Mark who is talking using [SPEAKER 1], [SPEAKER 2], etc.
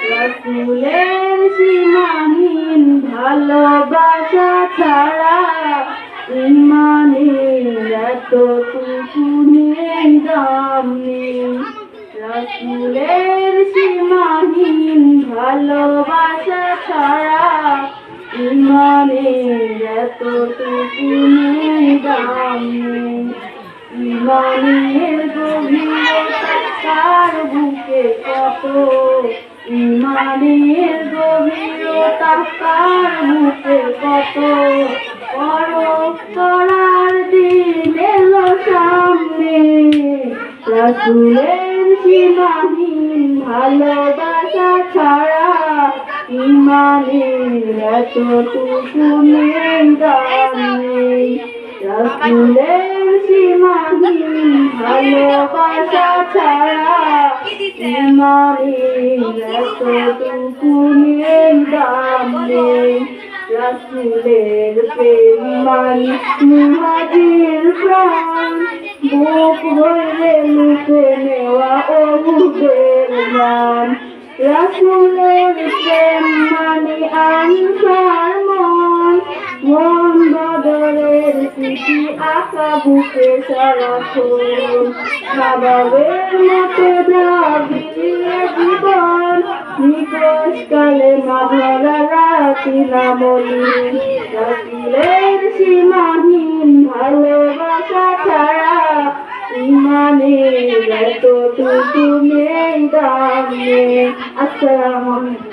[SPEAKER 1] রাসূলের সীমাহীন ভালোবাসা ছাড়া ইমানের এতটুকু নেই দাম নেই। রাসূলের সীমাহীন ভালোবাসা ছাড়া ইমানের এতটুকু নেই দাম নেই। ইমানের গভীরতা কার বুকে কত, ইমানের গভীরতা কার বুকে কত, পরখ করার দিন এলো সামনে। রাসূলের সীমাহীন ভালোবাসা ছাড়া ইমানের এতটুকু নেই দাম নেই। রাসূলের সীমাহীন ভালোবাসা ছাড়া ইমানের এতটুকু নেই দাম নেই। রাসূলের প্রেম মানে মুহাজির প্রাণ, বুক ভরে লুটে নেওয়া ওহুদের মান। রাসূলের প্রেম মানে আনসার মন, মন বদরের স্মৃতি আঁকা বুকে সারাক্ষণ। নবাবের মতো দাবিয়ে জীবন, নিকশ কালে মাধরা রাতি নামলি। রাসূলের সীমাহীন ভালোবাসা ছাড়া ইমানের এতটুকু নেই দাম নেই। আসসালামু আলাইকুম।